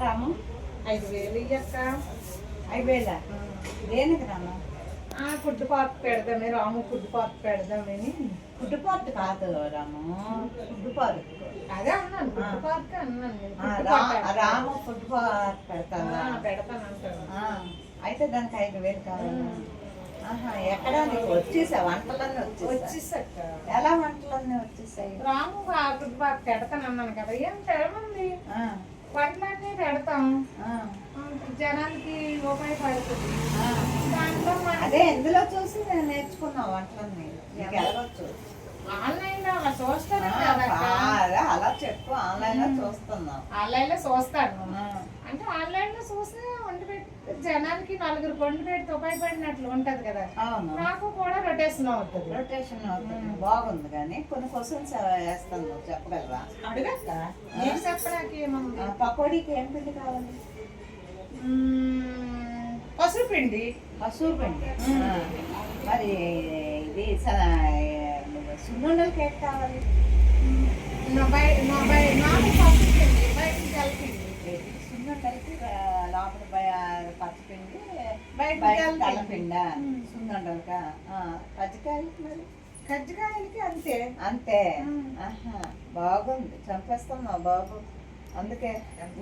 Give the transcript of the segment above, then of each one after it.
రాము 5,000 ఇయ్యక్క. 5,000 దేనికి రాము? Food park పెడదామే, రాము food park పెడదామని. Food park కాదు రాము, ఫుడ్ పార్క్. అదే అన్నాను, ఫుడ్ పార్క్ అన్నాను. రాము ఫుడ్ పార్క్ పెడతాను పెడతానంటాను. అయితే దానికి 5,000 కావాలి. ఎక్కడ నీకు వచ్చేసా? వంటలన్నీ వచ్చేసాక ఎలా వంటలన్నీ వచ్చేసాయి? రాము ఫుడ్ పార్క్ పెడతానన్నాను కదా, ఏం పెడమంది. వంటలన్నీ పెడతాం, జనాలకి ఉపయోగపడుతుంది. దాంట్లో అదే ఎందులో చూసి నేను నేర్చుకున్నావు వంటలన్నీ? నీకు ఎలాగొచ్చు? ఆన్లైన్ లో అలా చూస్తాను. అలా చెప్పు. ఆన్లైన్ లో చూస్తున్నావు? ఆన్లైన్ లో చూస్తాను అంటే ఆన్లైన్ లో చూసి వండి పెట్టి జనానికి 4 వండి పెట్టి ఉపయోగపడినట్లు ఉంటది కదా. నాకు కూడా రొటేషన్ అవుతుంది. రొటేషన్ అవుతుంది, బాగుంది. కానీ కొన్ని క్వశ్చన్స్ వేస్తాను, చెప్పగలరా? అడుగక్క. నేను చెప్పడానికి ఏముంది? పకోడీకి ఏం పిండి కావాలి? పసుపు పిండి. పసుపు పిండి. మరి ఇది సున్నుండలకి ఏం కావాలి? సున్నుండలకి లోపల పచ్చిపిండి, బయట తెల్లపిండి. సున్నుండలకా? కజ్జికాయలకి? మరి కజ్జికాయలకి అంతే. అంతే. బాగుంది, చంపేస్తున్నావు బాబు. అందుకే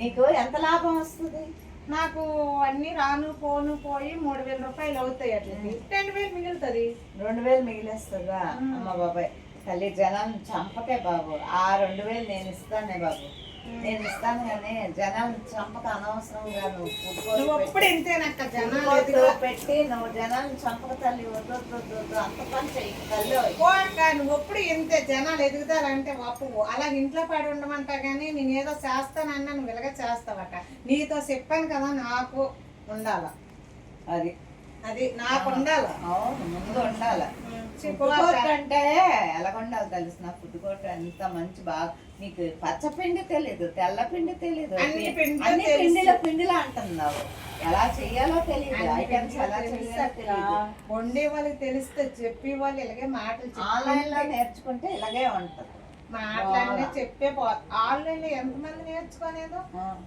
నీకు ఎంత లాభం వస్తుంది? నాకు అన్ని రాను పోను పోయి 3,000 రూపాయలు అవుతాయి. అట్లా 2,000 మిగులుతుంది. 2,000 మిగిలేస్తుందా? అమ్మ బాబాయ్ తల్లి, జనం చంపకే బాబు. ఆ 2,000 నేను ఇస్తానే బాబు, నేను ఇస్తాను. కానీ జనం చంపక అనవసరంగా నువ్వు పెట్టి నువ్వు జనాన్ని చంపక తల్లి. వద్దు అంత పని చెయ్యి తల్లి. నువ్వు ఎప్పుడు ఇంతే జనాలు ఎదుగుతారంటే అప్పు అలా ఇంట్లో పడి ఉండమంటా. కానీ నేను ఏదో చేస్తానన్నా నువ్వు ఇలాగ చేస్తావట. నీతో చెప్పాను కదా, నాకు ఉండాల. అది నాకు ఉండాల. అవును, ముందు ఉండాల. ఫుడ్ కోర్ట్ అంటే ఎలాగుండాలి తెలిసిన? ఫుడ్ కోర్ట్ ఎంత మంచి బాగా. నీకు పచ్చపిండి తెలీదు, తెల్లపిండి తెలీదు, అన్ని పిండిలో అంటున్నావు. ఎలా చెయ్యాలో తెలియదు, ఐటమ్స్ ఎలా చేయాలో తెలియదు. వండే వాళ్ళకి తెలిస్తే చెప్పే వాళ్ళు ఇలాగే మాటలు ఆన్లైన్ లో నేర్చుకుంటే ఇలాగే ఉంటది. మాట్లాడినా చెప్పే ఆన్లైన్ లో ఎంతమంది నేర్చుకోలేదు.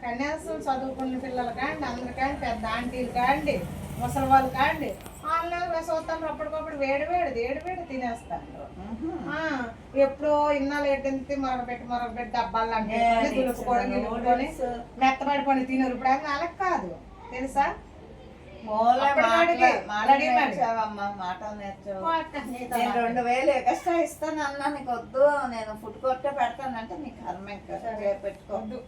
కన్యాసం చదువుకున్న పిల్లలు కాండి, అందరు కాండి, పెద్ద ఆంటీలు కాండి, ముసలి వాళ్ళు కాండి, ఆన్లైన్ లో చూస్తాను. అప్పటికప్పుడు వేడి తినేస్తాను. ఎప్పుడో ఇన్నాళ్ళు ఎట్టింది మరొక పెట్టి డబ్బాలు అంటే దులుపుకొని మెత్తబడిపోయి తినరు. ఇప్పుడు అది అలా కాదు తెలుసా? మాటలు నేర్చావు. నేను 2,000 ఎక్స్ట్రా ఇస్తాను అన్నా, నీకు వద్దు నేను ఫుడ్ కోర్టే పెడతానంటే నీకు కర్మ. పెట్టుకోవద్దు.